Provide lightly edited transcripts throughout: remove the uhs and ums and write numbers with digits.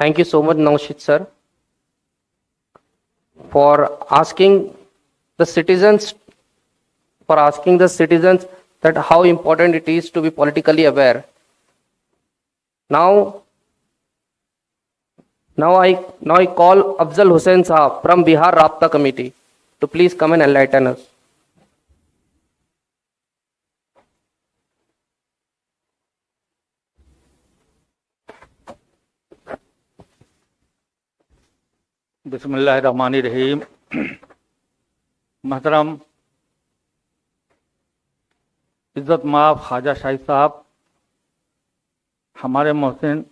Thank you so much, Naushid sir, for asking the citizens, that how important it is to be politically aware. Now I call Afzal Hussain Sahab from Bihar Rabta Committee to please come and enlighten us. बिस्मिल्लाहिर्रहमानिर्रहीम। मोहतरम इज्जत माफ ख्वाजा शाही साहब, हमारे मोहसिन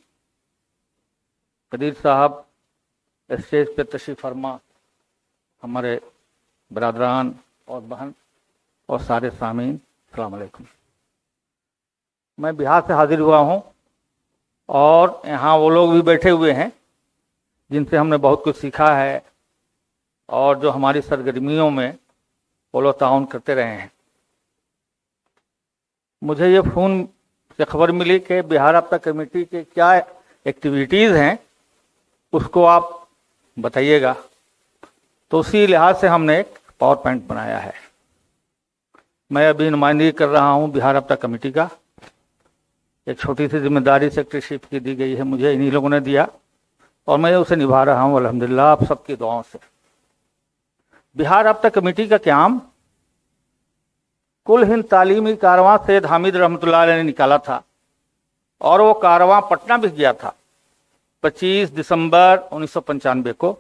कदीर साहब, stage पे तशरीफ फरमा, हमारे बरादरान और बहन और सारे सामीन, अस्सलाम वालेकुम। मैं बिहार से हाजिर हुआ हूँ और यहाँ वो लोग भी बैठे हुए हैं जिनसे हमने बहुत कुछ सीखा है और जो हमारी सरगर्मियों में वो लोग ताउन करते रहे हैं। मुझे ये फ़ोन से खबर मिली कि बिहार राब्ता कमेटी के क्या एक्टिविटीज़ हैं उसको आप बताइएगा, तो उसी लिहाज से हमने एक पावर पॉइंट बनाया है। मैं अभी नुमाइंदगी कर रहा हूँ बिहार राब्ता कमेटी का। एक छोटी सी जिम्मेदारी सेक्रेटरीशिप की दी गई है मुझे, इन्हीं लोगों ने दिया और मैं उसे निभा रहा हूँ अल्हम्दुलिल्लाह आप सबकी दुआओं से। बिहार राब्ता कमेटी का क्याम कुल हिंद तालीमी कारवां सैयद हामिद रहमतुल्लाह अलैह ने निकाला था और वो कारवां पटना भी गया था 25 दिसंबर 1995 को,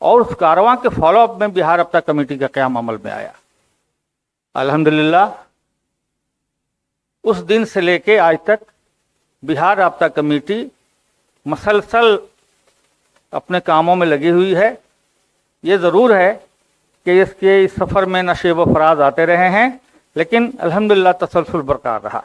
और उस कारवां के फॉलोअप में बिहार राब्ता कमेटी का क्याम अमल में आया। अल्हम्दुलिल्लाह उस दिन से लेके आज तक बिहार राब्ता कमेटी मसलसल अपने कामों में लगी हुई है। ये ज़रूर है कि इसके इस सफ़र में नशे व फराज आते रहे हैं, लेकिन अल्हम्दुलिल्लाह तसलसल बरकरार रहा।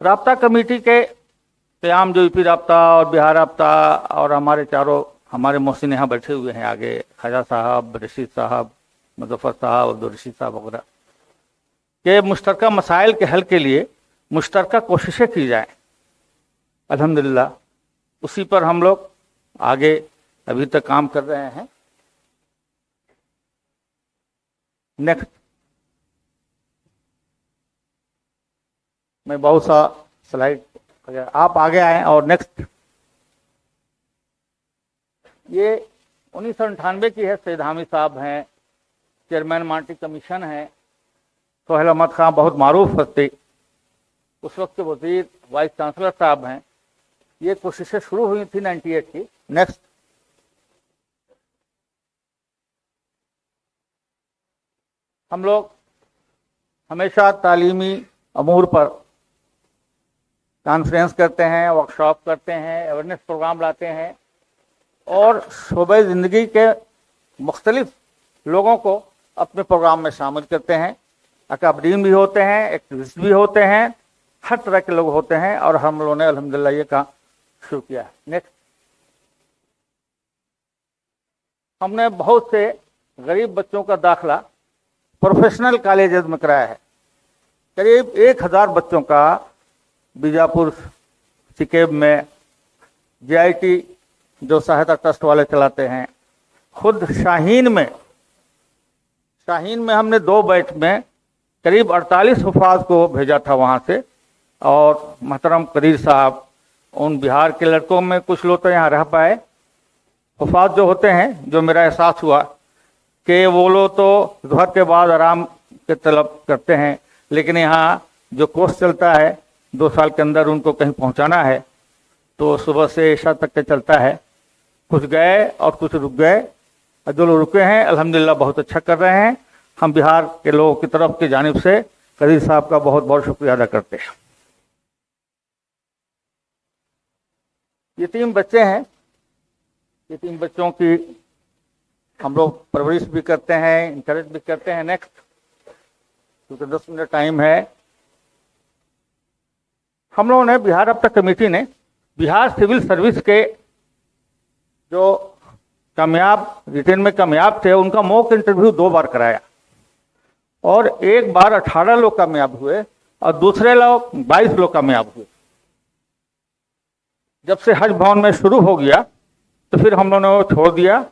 राब्ता कमेटी के क़याम जो यूपी राब्ता और बिहार राब्ता और हमारे मोहसिन यहाँ बैठे हुए हैं आगे, ख्वाजा साहब, रशीद साहब, मुज़फ़्फ़र साहब, अब्दुल रशीद साहब वगैरह, के मुश्तरका मसाइल के हल के लिए मुश्तरका कोशिशें की जाएँ। अल्हम्दुलिल्लाह उसी पर हम लोग आगे अभी तक काम कर रहे हैं। नेक्स्ट मैं बहुत सा स्लाइड, अगर आप आगे आए, और नेक्स्ट ये 1998 की है। सैयद हामिद साहब हैं, चेयरमैन मांटी कमीशन है। सोहेल अहमद खां बहुत मारूफ हस्ती, उस वक्त के वजीर वाइस चांसलर साहब हैं। ये कोशिशें शुरू हुई थी 98 की। नेक्स्ट हम लोग हमेशा तालीमी अमूर पर कॉन्फ्रेंस करते हैं, वर्कशॉप करते हैं, अवेयरनेस प्रोग्राम लाते हैं और शोबे ज़िंदगी के मुख्तलिफ लोगों को अपने प्रोग्राम में शामिल करते हैं। अकाबरीन भी होते हैं, एक्टिविस्ट भी होते हैं, हर तरह के लोग होते हैं और हम लोगों ने अल्हम्दुलिल्लाह ये काम शुरू किया है। नेक्स्ट हमने बहुत से गरीब बच्चों का दाखिला प्रोफेशनल कॉलेजेस में कराया है। करीब 1000 बच्चों का बीजापुर सिकेब में JIT जो सहायता ट्रस्ट वाले चलाते हैं, खुद शाहीन में हमने 2 बैच में करीब 48 हुफाज को भेजा था वहाँ से। और मोहतरम कदीर साहब, उन बिहार के लड़कों में कुछ लोग तो यहाँ रह पाए। हुफाज जो होते हैं, जो मेरा एहसास हुआ कि वो लोग तो ज़ुहर के बाद आराम के तलब करते हैं, लेकिन यहाँ जो कोर्स चलता है 2 साल के अंदर उनको कहीं पहुँचाना है, तो सुबह से इशा तक के चलता है। कुछ गए और कुछ रुक गए, और जो लोग रुके हैं अल्हम्दुलिल्लाह बहुत अच्छा कर रहे हैं। हम बिहार के लोगों की तरफ की जानिब से कदीर साहब का बहुत बहुत शुक्रिया अदा करते हैं। यतीम बच्चे हैं, यतीम बच्चों की हम लोग परवरिश भी करते हैं, इंकरेज भी करते हैं। नेक्स्ट, क्योंकि 10 मिनट टाइम है। हम लोगों ने बिहार राब्ता कमेटी ने बिहार सिविल सर्विस के जो कामयाब रिटेन में कामयाब थे उनका मॉक इंटरव्यू 2 बार कराया और एक बार 18 लोग कामयाब हुए और दूसरे लोग 22 लोग कामयाब हुए। जब से हज भवन में शुरू हो गया तो फिर हम लोगों ने वो छोड़ दिया।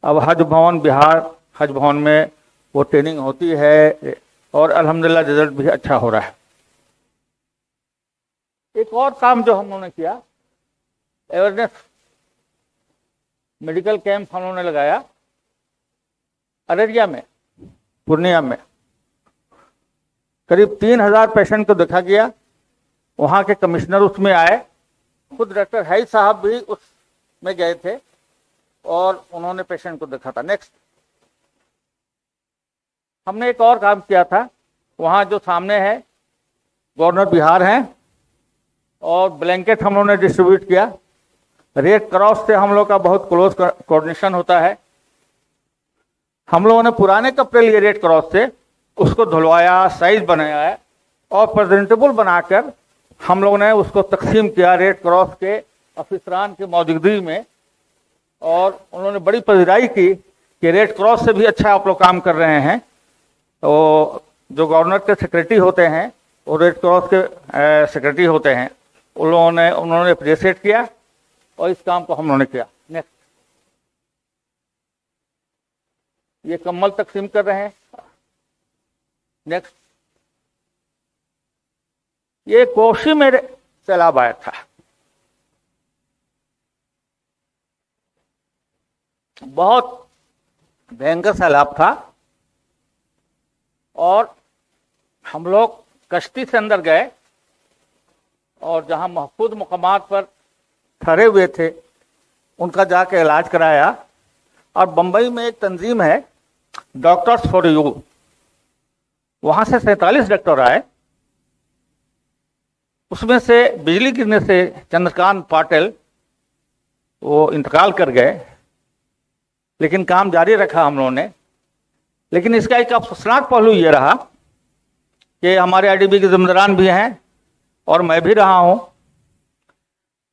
अब हज भवन बिहार हज भवन में वो ट्रेनिंग होती है और अल्हम्दुलिल्लाह रिजल्ट भी अच्छा हो रहा है। एक और काम जो हम लोगों ने किया, अवेयरनेस मेडिकल कैंप हम लोगों ने लगाया अररिया में, पूर्णिया में। करीब 3000 पेशेंट को देखा गया। वहाँ के कमिश्नर उसमें आए, खुद डॉक्टर हाई साहब भी उसमें गए थे और उन्होंने पेशेंट को देखा था। नेक्स्ट, हमने एक और काम किया था। वहाँ जो सामने है गवर्नर बिहार हैं और ब्लैंकेट हम लोगों ने डिस्ट्रीब्यूट किया। रेड क्रॉस से हम लोग का बहुत क्लोज कोऑर्डिनेशन होता है। हम लोगों ने पुराने कपड़े लिए रेड क्रॉस से, उसको धुलवाया, साइज बनाया है और प्रेजेंटेबल बनाकर हम लोगों ने उसको तकसीम किया रेड क्रॉस के अफसरान की मौजूदगी में। और उन्होंने बड़ी पजीराई की कि रेड क्रॉस से भी अच्छा आप लोग काम कर रहे हैं। तो जो गवर्नर के सेक्रेटरी होते हैं वो रेड क्रॉस के सेक्रेटरी होते हैं, उन्होंने अप्रिशिएट किया और इस काम को हम लोगों ने किया। नेक्स्ट, ये कम्बल तकसीम कर रहे हैं। नेक्स्ट, ये कोशी में सैलाब आया था, बहुत भयंकर सैलाब था और हम लोग कश्ती से अंदर गए और जहां महफूज मुकामात पर ठहरे हुए थे उनका जाके इलाज कराया। और बंबई में एक तंजीम है डॉक्टर्स फॉर यू, वहां से 47 डॉक्टर आए। उसमें से बिजली गिरने से चंद्रकांत पाटिल वो इंतकाल कर गए, लेकिन काम जारी रखा हम लोगों ने। लेकिन इसका एक अफसोसनाक पहलू ये रहा कि हमारे आईडीबी के जिम्मेदारान भी हैं और मैं भी रहा हूं,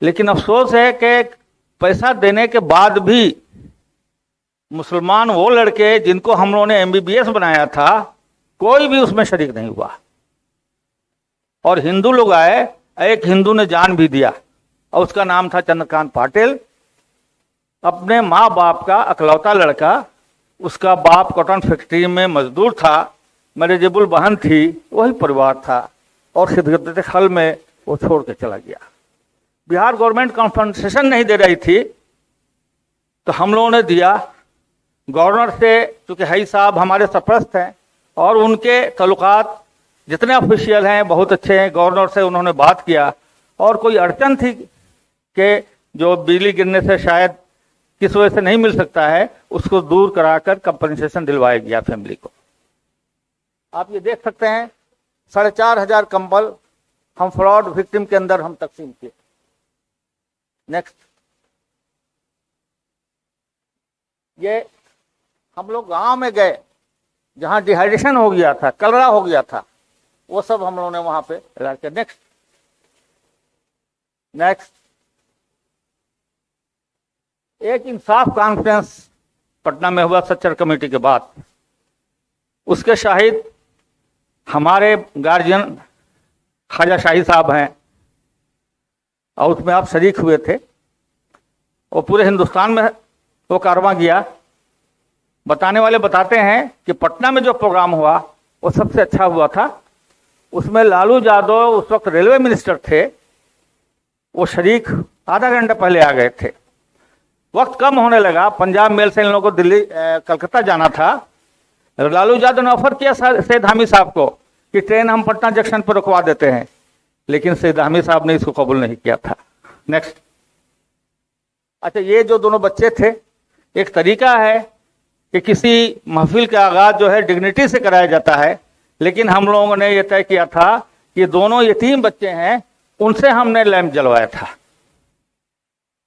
लेकिन अफसोस है कि पैसा देने के बाद भी मुसलमान वो लड़के जिनको हम लोगों ने एमबीबीएस बनाया था, कोई भी उसमें शरीक नहीं हुआ। और हिंदू लोग आए, एक हिंदू ने जान भी दिया और उसका नाम था चंद्रकांत पाटिल। अपने माँ बाप का अकलौता लड़का, उसका बाप कॉटन फैक्ट्री में मजदूर था, मैरिजेबल बहन थी, वही परिवार था और खिदमत खल में वो छोड़ के चला गया। बिहार गवर्नमेंट कॉम्पनसेशन नहीं दे रही थी तो हम लोगों ने दिया। गवर्नर से, चूंकि हाई साहब हमारे सरपरस्त हैं और उनके तल्लुकात जितने ऑफिशियल हैं बहुत अच्छे हैं, गवर्नर से उन्होंने बात किया और कोई अड़चन थी कि जो बिजली गिरने से शायद किस वजह से नहीं मिल सकता है, उसको दूर कराकर कंपनसेशन दिलवाया गया फैमिली को। आप ये देख सकते हैं 4500 कंबल हम फ्रॉड विक्टिम के अंदर हम तकसीम किए। नेक्स्ट, ये हम लोग गांव में गए जहां डिहाइड्रेशन हो गया था, कलरा हो गया था, वो सब हम लोगों ने वहां पे इलाज किया। नेक्स्ट, नेक्स्ट, एक इंसाफ कॉन्फ्रेंस पटना में हुआ सच्चर कमेटी के बाद। उसके शाहिद हमारे गार्जियन ख्वाजा शाही साहब हैं और उसमें आप शरीक हुए थे और पूरे हिंदुस्तान में वो कारवां गया। बताने वाले बताते हैं कि पटना में जो प्रोग्राम हुआ वो सबसे अच्छा हुआ था। उसमें लालू यादव उस वक्त रेलवे मिनिस्टर थे, वो शरीक आधा घंटा पहले आ गए थे। वक्त कम होने लगा, पंजाब मेल से इन लोगों को दिल्ली कलकत्ता जाना था। लालू यादव ने ऑफर किया सैयद हामिद साहब को कि ट्रेन हम पटना जंक्शन पर रुकवा देते हैं, लेकिन सैयद हामिद साहब ने इसको कबूल नहीं किया था। नेक्स्ट, अच्छा, ये जो दोनों बच्चे थे, एक तरीका है कि किसी महफिल का आगाज जो है डिग्निटी से कराया जाता है, लेकिन हम लोगों ने यह तय किया था कि दोनों यतीम बच्चे हैं, उनसे हमने लैंप जलवाया था।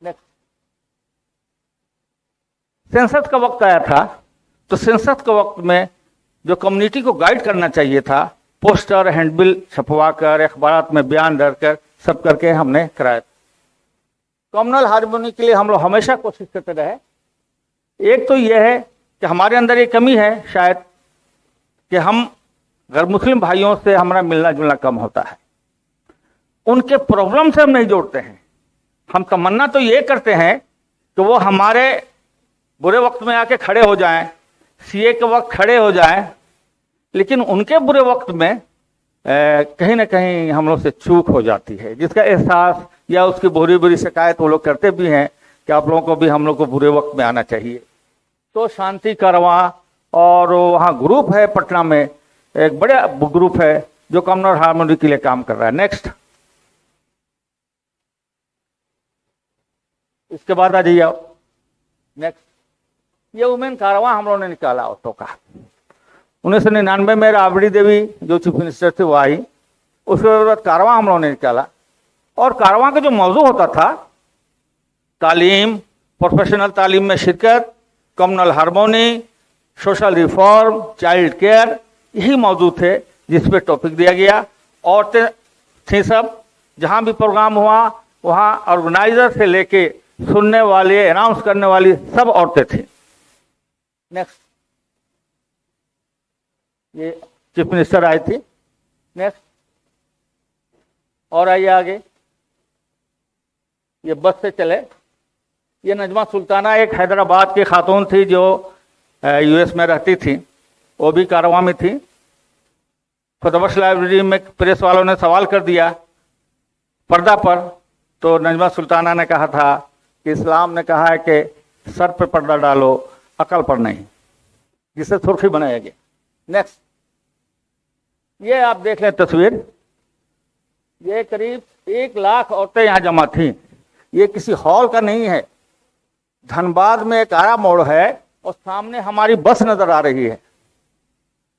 नेक्स्ट, सेंसस का वक्त आया था तो सेंसस के वक्त में जो कम्युनिटी को गाइड करना चाहिए था, पोस्टर हैंडबिल छपवा कर, अखबारात में बयान दरकर, सब करके हमने कराया। कम्युनल हार्मोनी के लिए हम लोग हमेशा कोशिश करते रहे। एक तो यह है कि हमारे अंदर ये कमी है शायद कि हम गैर मुस्लिम भाइयों से हमारा मिलना जुलना कम होता है, उनके प्रॉब्लम से हम नहीं जोड़ते हैं। हम तमन्ना तो ये करते हैं कि वो हमारे बुरे वक्त में आके खड़े हो जाएं, सीए के वक्त खड़े हो जाएं, लेकिन उनके बुरे वक्त में कहीं ना कहीं हम लोग से चूक हो जाती है, जिसका एहसास या उसकी बुरी बुरी शिकायत वो लोग करते भी हैं कि आप लोगों को भी हम लोग को बुरे वक्त में आना चाहिए। तो शांति कारवां और वहाँ ग्रुप है पटना में, एक बड़ा ग्रुप है जो कम्युनल हार्मोनी के लिए काम कर रहा है। नेक्स्ट, इसके बाद आ जाइए आप। नेक्स्ट, ये वुमेन कारवां हम लोगों ने निकाला ऑटो का। 1999 में राबड़ी देवी जो चीफ मिनिस्टर थे वो आई, उसके बाद कारवां हम लोगों ने निकाला। और कारवां का जो मौजू होता था, तालीम, प्रोफेशनल तालीम में शिरकत, communal harmony, social reform, child care, यही मौजू थे जिस पे टॉपिक दिया गया। औरतें थी सब, जहाँ भी प्रोग्राम हुआ वहाँ ऑर्गेनाइजर से लेके सुनने वाले, अनाउंस करने वाली सब औरतें थी। नेक्स्ट, ये चीफ मिनिस्टर आई थी। नेक्स्ट, और आइए आगे, ये बस से चले। ये नजमा सुल्ताना एक हैदराबाद की खातून थी जो यूएस में रहती थी, वो भी कारवां में थी। खुदबख्श लाइब्रेरी में प्रेस वालों ने सवाल कर दिया पर्दा पर, तो नजमा सुल्ताना ने कहा था कि इस्लाम ने कहा है कि सर पे पर्दा डालो, अकल पर नहीं, जिससे सुर्खी बनाया गया। नेक्स्ट, ये आप देख लें तस्वीर, ये करीब 1 लाख औरतें यहाँ जमा थीं। ये किसी हॉल का नहीं है, धनबाद में एक आरा मोड़ है और सामने हमारी बस नजर आ रही है।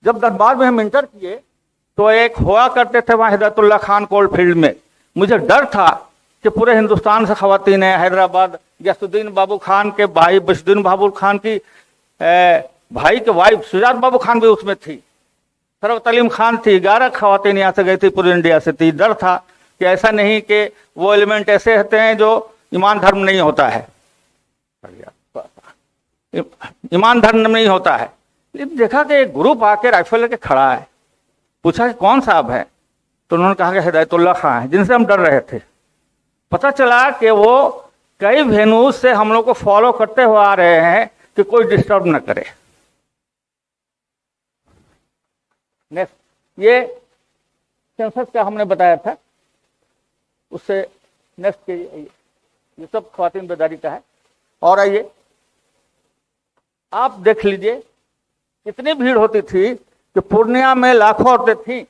जब धनबाद में हम इंटर किए तो एक हुआ करते थे वहाँ हिदायतुल्लाह खान कोल्ड फील्ड में। मुझे डर था कि पूरे हिंदुस्तान से खवातीन हैं, हैदराबाद गयासुद्दीन बाबू खान के भाई बशुद्दीन बाबू खान की भाई के वाइफ सुजात बाबू खान भी उसमें थी, सरवत अलीम खान थी, 11 खवातीन यहाँ से गई थी, पूरे इंडिया से थी। डर था कि ऐसा नहीं कि वो एलिमेंट ऐसे होते हैं जो ईमान धर्म नहीं होता है, ईमान धर्म नहीं होता है। लेकिन देखा कि एक ग्रुप आके राइफल लेके खड़ा है, पूछा कि कौन साहब है, तो उन्होंने कहा कि हिदायतुल्लाह खान है, जिनसे हम डर रहे थे। पता चला कि वो कई वेन्यूज से हम लोग को फॉलो करते हुए आ रहे हैं कि कोई डिस्टर्ब न करे। नेक्स्ट, ये सेंसस का हमने बताया था, उससे नेक्स्ट के ये सब ख्वातीन बेदारी का है। और आइए आप देख लीजिए कितनी भीड़ होती थी कि पूर्णिया में लाखों औरतें थी।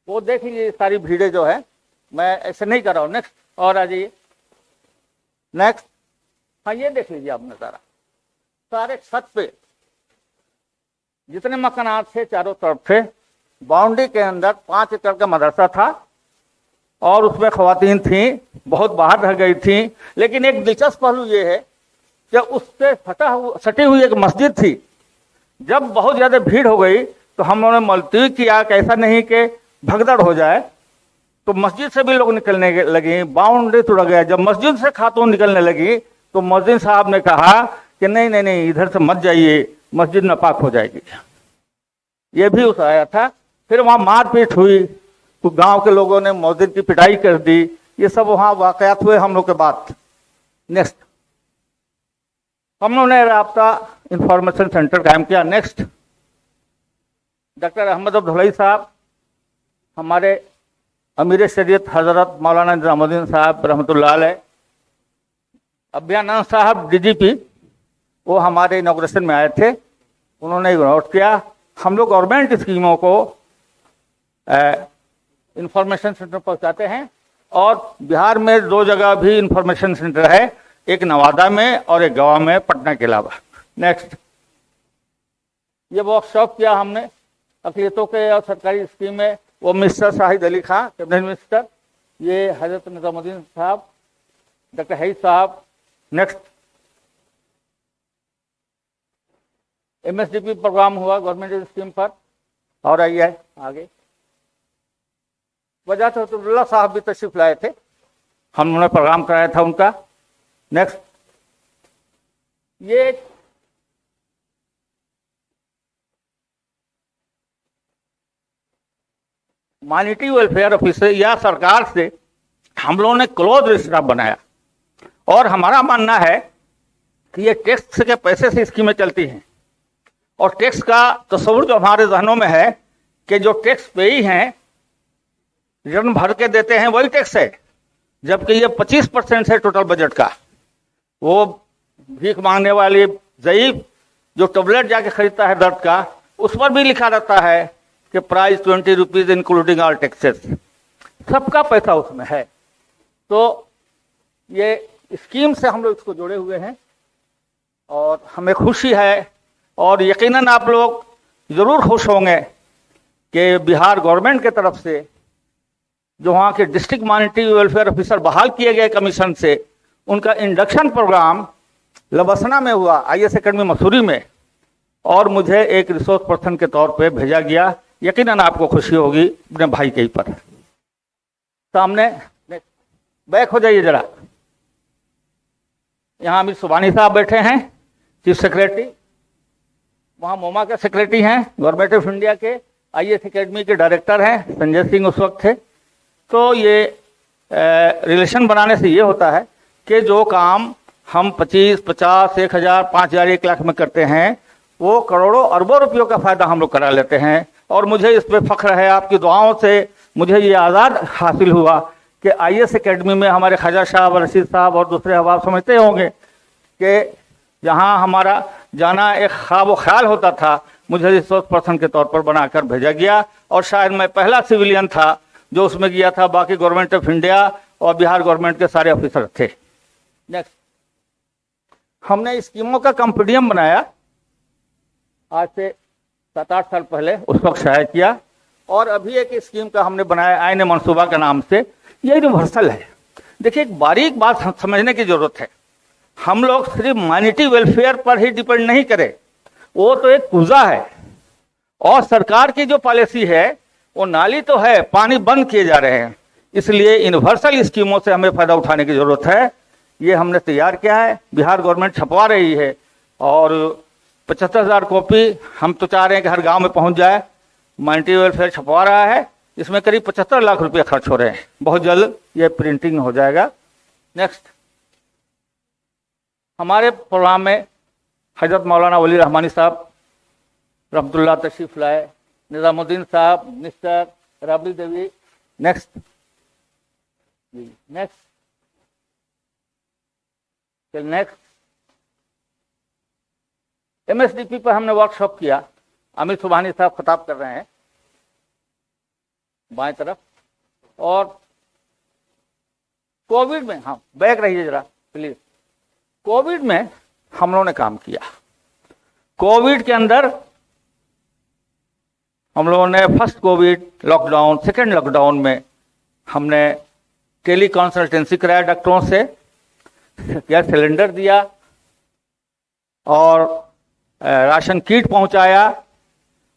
वो देख लीजिए सारी भीड़ें जो है, मैं ऐसे नहीं कर रहा हूँ। नेक्स्ट, और आ जाइए। नेक्स्ट, हाँ ये देख लीजिए आप नजारा, सारे छत पे जितने मकानात थे चारों तरफ थे। बाउंड्री के अंदर 5 एकड़ का मदरसा था और उसमें खवातीन थी, बहुत बाहर रह गई थी। लेकिन एक दिलचस्प पहलू ये है कि उससे सटी हुई एक मस्जिद थी। जब बहुत ज्यादा भीड़ हो गई तो हम लोगों ने मुलतवी किया कि ऐसा नहीं कि भगदड़ हो जाए, तो मस्जिद से भी लोग निकलने लगे, बाउंड्री तोड़ा गया। जब मस्जिद से खातून निकलने लगी तो मुअज्जिन साहब ने कहा कि नहीं नहीं नहीं, इधर से मत जाइए, मस्जिद नापाक हो जाएगी। ये भी उस आया था। फिर वहां मारपीट हुई, तो गांव के लोगों ने मुअज्जिन की पिटाई कर दी। ये सब वहां वाकयात हुए हम लोग के बाद। नेक्स्ट, हम लोगों ने राब्ता इंफॉर्मेशन सेंटर कायम किया। नेक्स्ट, डॉक्टर अहमद अब्दुल्लाई साहब, हमारे अमीर शरीयत हजरत मौलाना निजामुद्दीन साहब रहमतुल्लाह अलैह, अभियानंद साहब डीजीपी, वो हमारे इनॉग्रेशन में आए थे। उन्होंने नोट किया हम लोग गवर्नमेंट स्कीमों को इंफॉर्मेशन सेंटर पहुंचाते हैं, और बिहार में 2 जगह भी इंफॉर्मेशन सेंटर है, एक नवादा में और एक गोवा में, पटना के अलावा। नेक्स्ट, ये वर्कशॉप किया हमने अक़लियतों के और सरकारी स्कीम में। वो मिस्टर शाहिद अली खां कैबिनेट मिनिस्टर, ये हजरत निजामुद्दीन साहब, डॉक्टर हईद साहब। नेक्स्ट, MSDP प्रोग्राम हुआ गवर्नमेंट स्कीम पर। और आइए आगे, वजह अब्दुल्ला साहब भी तशरीफ लाए थे, हमने प्रोग्राम कराया था उनका। नेक्स्ट, ये माइनॉरिटी वेलफेयर ऑफिसर या सरकार से हम लोगों ने क्लोज रिश्ता बनाया। और हमारा मानना है कि ये टैक्स के पैसे से स्कीमें चलती हैं, और टैक्स का तस्वुर जो हमारे जहनों में है कि जो टैक्स पेई हैं रिटर्न भर के देते हैं वही टैक्स है, जबकि ये 25% है टोटल बजट का। वो भीख मांगने वाली ज़ईफ जो टैबलेट जाके खरीदता है दर्द का, उस पर भी लिखा रहता है कि price 20 rupees including all taxes, सबका पैसा उसमें है। तो ये स्कीम से हम लोग इसको जोड़े हुए हैं और हमें खुशी है, और यकीनन आप लोग ज़रूर खुश होंगे कि बिहार गवर्नमेंट के तरफ से जो वहाँ के डिस्ट्रिक्ट मॉनिटरी वेलफेयर ऑफिसर बहाल किए गए कमीशन से, उनका इंडक्शन प्रोग्राम लबसना में हुआ, IAS एकेडमी मसूरी में, और मुझे एक रिसोर्स पर्सन के तौर पे भेजा गया। यकीनन आपको खुशी होगी अपने भाई के ही पर। सामने बैक हो जाइए जरा। यहाँ अमित सुबानी साहब बैठे हैं, चीफ सेक्रेटरी। वहाँ मोमा के सेक्रेटरी हैं, गवर्नमेंट ऑफ इंडिया के। IAS एकेडमी के डायरेक्टर हैं, संजय सिंह उस वक्त थे। तो ये रिलेशन बनाने से ये होता है कि जो काम हम 25, 50, 1000, 5000, 1 लाख में करते हैं, वो करोड़ों अरबों रुपयों का फायदा हम लोग करा लेते हैं। और मुझे इस पे फख्र है, आपकी दुआओं से मुझे ये आज़ाद हासिल हुआ कि IAS एकेडमी में हमारे ख्वाजा साहब, रशीद साहब और दूसरे अहबाब समझते होंगे कि जहाँ हमारा जाना एक ख्वाब ख्याल होता था, मुझे रिसोर्स पर्सन के तौर पर बनाकर भेजा गया। और शायद मैं पहला सिविलियन था जो उसमें गया था, बाकी गवर्नमेंट ऑफ इंडिया और बिहार गवर्नमेंट के सारे ऑफिसर थे। नेक्स्ट, हमने स्कीमों का कंपेंडियम बनाया आज से 7-8 साल पहले, उस वक्त शायद किया। और अभी एक स्कीम का हमने बनाया आईने मनसूबा के नाम से, ये यूनिवर्सल है। देखिए, एक बारीक बात समझने की जरूरत है। हम लोग सिर्फ माइनॉरिटी वेलफेयर पर ही डिपेंड नहीं करें, वो तो एक पूजा है। और सरकार की जो पॉलिसी है वो नाली तो है, पानी बंद किए जा रहे हैं, इसलिए यूनिवर्सल स्कीमों से हमें फायदा उठाने की जरूरत है। ये हमने तैयार किया है, बिहार गवर्नमेंट छपवा रही है, और 75,000 कॉपी हम तो चाह रहे हैं कि हर गांव में पहुंच जाए। माइनॉरिटी वेलफेयर छपवा रहा है, इसमें करीब 75 लाख रुपये खर्च हो रहे हैं। बहुत जल्द ये प्रिंटिंग हो जाएगा। नेक्स्ट, हमारे प्रोग्राम में हजरत मौलाना वली रहमानी साहब रहमतुल्लाह तशरीफ लाए, निज़ामुद्दीन साहब, mister Rabri Devi. Next, next MSDP पर हमने वर्कशॉप किया। अमित सुबानी साहब खिताब कर रहे हैं बाएं तरफ। और कोविड में, हाँ बैक रहिए जरा प्लीज, कोविड में हम लोगों ने काम किया। कोविड के अंदर हम लोगों ने first Covid lockdown, second lockdown में हमने टेली कंसल्टेंसी कराया डॉक्टरों से, गैस सिलेंडर दिया और राशन किट पहुंचाया।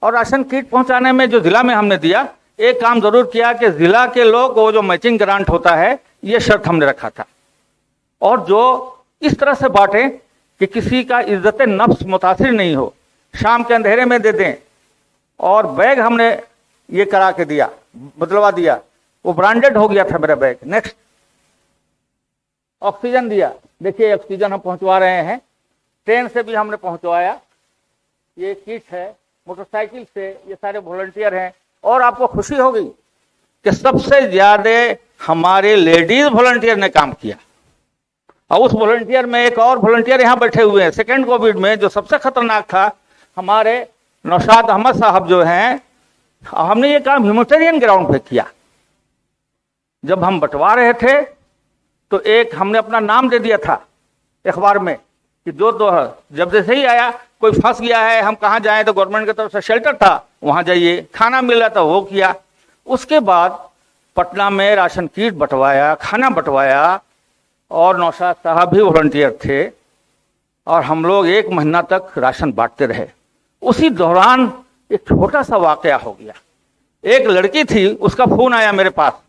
और राशन किट पहुंचाने में जो जिला में हमने दिया, एक काम जरूर किया कि जिला के लोग वो जो मैचिंग ग्रांट होता है, ये शर्त हमने रखा था। और जो इस तरह से बांटें कि किसी का इज्जत नफ्स मुतासिर नहीं हो, शाम के अंधेरे में दे दें। और बैग हमने ये करा के दिया, बदलवा दिया, वो ब्रांडेड हो गया था मेरा बैग। नेक्स्ट, ऑक्सीजन दिया। देखिए ऑक्सीजन हम पहुंचवा रहे हैं, ट्रेन से भी हमने पहुंचवाया। ये किट है, मोटरसाइकिल से, ये सारे वॉलंटियर हैं। और आपको खुशी होगी कि सबसे ज्यादा हमारे लेडीज वॉलंटियर ने काम किया। और उस वॉलंटियर में एक और वॉलंटियर यहाँ बैठे हुए हैं। सेकेंड कोविड में जो सबसे खतरनाक था, हमारे नौशाद अहमद साहब जो हैं, हमने ये काम ह्यूमैनिटेरियन ग्राउंड पे किया। जब हम बंटवा रहे थे तो एक हमने अपना नाम दे दिया था अखबार में कि जो जब जैसे ही आया कोई फंस गया है, हम कहाँ जाएं, तो गवर्नमेंट की तरफ से शेल्टर था, वहाँ जाइए। खाना मिल रहा था, वो किया। उसके बाद पटना में राशन किट बंटवाया, खाना बंटवाया, और नौशाद साहब भी वॉलंटियर थे। और हम लोग 1 महीना तक राशन बांटते रहे। उसी दौरान एक छोटा सा वाकया हो गया। एक लड़की थी, उसका फोन आया मेरे पास,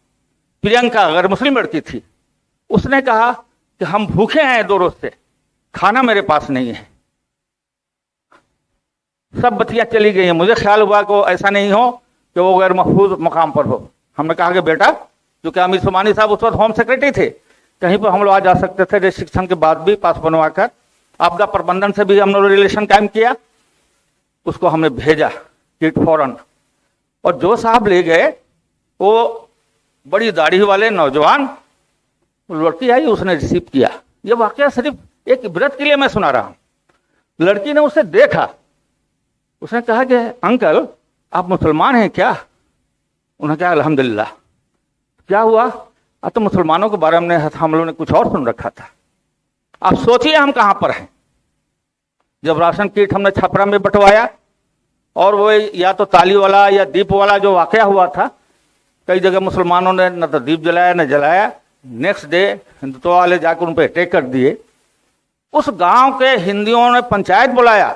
प्रियंका, गैर मुस्लिम लड़की थी। उसने कहा कि हम भूखे हैं 2 रोज से, खाना मेरे पास नहीं है। सब बत्तियां चली गई हैं। मुझे ख्याल हुआ कि ऐसा नहीं हो कि वो गैर महफूज मकाम पर हो। हमने कहा कि बेटा, जो कि अमित सुबानी साहब उस वक्त होम सेक्रेटरी थे, कहीं पर हम लोग आ जा सकते थे रिस्ट्रिक्शन के बाद भी पास बनवाकर। आपदा प्रबंधन से भी हम लोग रिलेशन कायम किया, उसको हमने भेजा किट फौरन। और जो साहब ले गए वो बड़ी दाढ़ी वाले नौजवान लड़की आई, उसने रिसीव किया। ये वाकया सिर्फ एक इबरत के लिए मैं सुना रहा हूं। लड़की ने उसे देखा, उसने कहा कि अंकल आप मुसलमान हैं क्या? उन्होंने कहा अल्हम्दुलिल्लाह। क्या हुआ? अब तो मुसलमानों के बारे में हम लोगों ने कुछ और सुन रखा था। आप सोचिए हम कहां पर हैं। जब राशन किट हमने छपरा में बंटवाया और वो या तो ताली वाला या दीप वाला जो वाकया हुआ था, कई जगह मुसलमानों ने न तो दीप जलाया न जलाया। नेक्स्ट डे हिंदुत्व वाले जाकर उन पर अटैक कर दिए। उस गांव के हिंदुओं ने पंचायत बुलाया।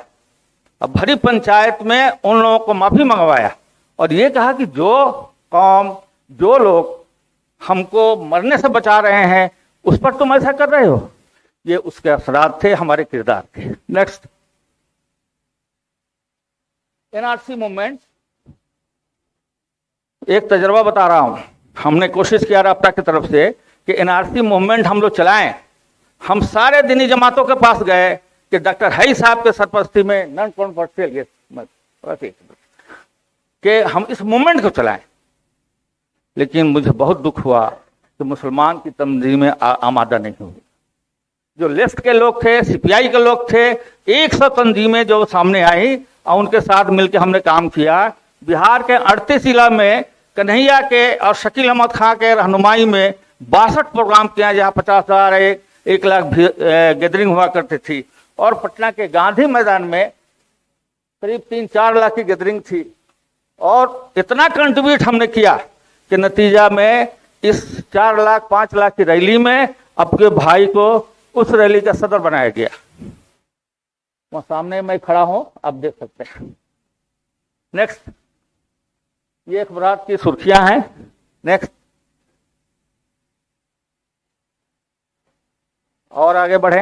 अब भरी पंचायत में उन लोगों को माफी मंगवाया और ये कहा कि जो कौम जो लोग हमको मरने से बचा रहे हैं उस पर तुम ऐसा कर रहे हो। ये उसके असरात थे, हमारे किरदार थे। Next, NRC movement. एक तजर्बा बता रहा हूं। हमने कोशिश किया राब्ता की तरफ से कि एनआरसी मूवमेंट हम लोग चलाएं। हम सारे दीनी जमातों के पास गए कि डॉक्टर हई साहब के सरपरस्ती में नॉन कॉन्ट्रोवर्शियल कि हम इस मूवमेंट को चलाएं। लेकिन मुझे बहुत दुख हुआ कि मुसलमान की तंजीमें आमादा नहीं हुई। जो लेफ्ट के लोग थे, सीपीआई के लोग थे, 100 तंजीमें जो सामने आई और उनके साथ मिलकर हमने काम किया। बिहार के 38 जिला में कन्हैया के और शकील अहमद खां के रहनुमाई में 62 प्रोग्राम किया, जहाँ 50,000 1 लाख गैदरिंग हुआ करती थी। और पटना के गांधी मैदान में करीब 3-4 लाख की गैदरिंग थी। और इतना कंट्रीब्यूट हमने किया कि नतीजा में इस 4 लाख 5 लाख की रैली में आपके भाई को उस रैली का सदर बनाया गया। वहां सामने मैं खड़ा हूं, आप देख सकते हैं। नेक्स्ट, ये अखबार की सुर्खियां हैं। नेक्स्ट, और आगे बढ़े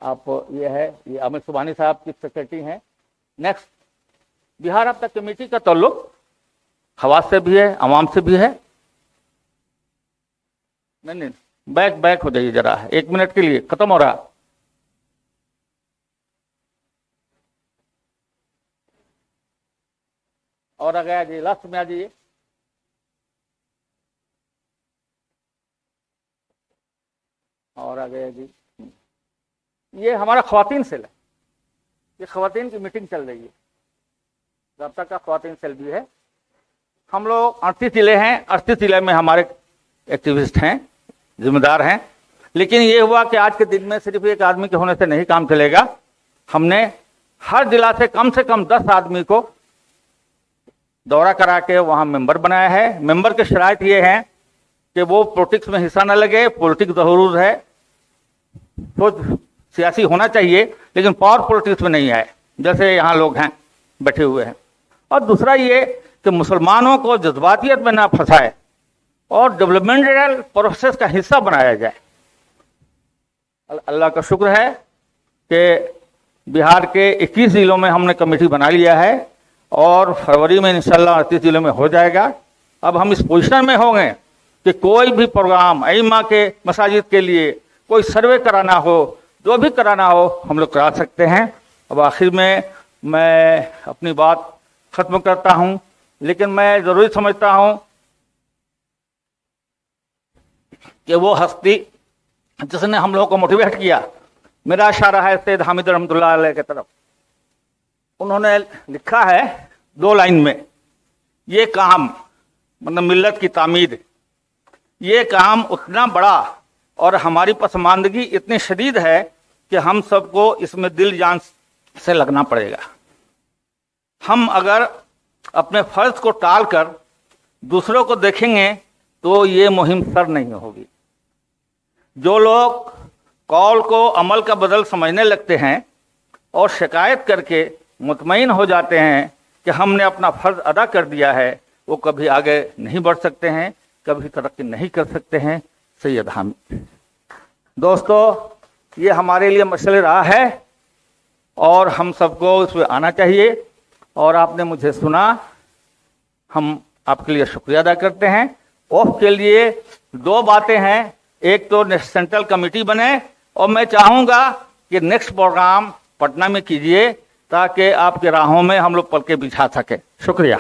आप। ये है, ये अमित सुबहानी साहब की सेक्रेटरी हैं। नेक्स्ट, बिहार अब तक कमेटी का ताल्लुक हवास से भी है, अवाम से भी है। नहीं, बैक हो जाइए जरा, 1 मिनट के लिए खत्म हो रहा। और आगे आ जाइए, लास्ट में आ जाइए। और आगे आ जाइए। ये हमारा ख्वातीन सेल है। ये ख्वातीन की मीटिंग चल रही है। राब्ता का ख्वातीन सेल भी है। हम लोग 38 जिले हैं। 38 जिले में हमारे एक्टिविस्ट हैं, जिम्मेदार हैं। लेकिन ये हुआ कि आज के दिन में सिर्फ एक आदमी के होने से नहीं काम चलेगा। हमने हर जिला से कम 10 आदमी को दौरा करा के वहां मेंबर बनाया है। मेंबर की शराइत ये है कि वो पॉलिटिक्स में हिस्सा न लगे। पॉलिटिक्स जरूर है, तो सियासी होना चाहिए, लेकिन पावर पॉलिटिक्स में नहीं आए, जैसे यहाँ लोग हैं बैठे हुए हैं। और दूसरा ये कि मुसलमानों को जज्बातियत में ना फंसाए और डेवलपमेंटल प्रोसेस का हिस्सा बनाया जाए। अल्लाह का शुक्र है कि बिहार के 21 जिलों में हमने कमेटी बना लिया है और फरवरी में इंशाल्लाह 38 जिलों में हो जाएगा। अब हम इस पोजीशन में होंगे कि कोई भी प्रोग्राम अइम्मा के मसाजिद के लिए कोई सर्वे कराना हो, जो भी कराना हो, हम लोग करा सकते हैं। अब आखिर में मैं अपनी बात खत्म करता हूं, लेकिन मैं जरूरी समझता हूं कि वो हस्ती जिसने हम लोगों को मोटिवेट किया, मेरा इशारा है सैयद हामिद रहमतुल्लाह अलैह की तरफ। उन्होंने लिखा है 2 लाइन में, ये काम मतलब मिल्लत की तामीर, ये काम उतना बड़ा और हमारी पसमानदगी इतनी शदीद है कि हम सबको इसमें दिल जान से लगना पड़ेगा। हम अगर अपने फर्ज को टालकर दूसरों को देखेंगे तो ये मुहिम सर नहीं होगी। जो लोग कौल को अमल का बदल समझने लगते हैं और शिकायत करके मुतमईन हो जाते हैं कि हमने अपना फर्ज अदा कर दिया है, वो कभी आगे नहीं बढ़ सकते हैं, कभी तरक्की नहीं कर सकते हैं। सैयद हामिद। दोस्तों, ये हमारे लिए मसले रहा है और हम सबको इसमें आना चाहिए। और आपने मुझे सुना, हम आपके लिए शुक्रिया अदा करते हैं। ऑफ के लिए दो बातें हैं, एक तो सेंट्रल कमेटी बने और मैं चाहूंगा कि नेक्स्ट प्रोग्राम पटना में कीजिए ताकि आपके राहों में हम लोग पलके बिछा सके। शुक्रिया।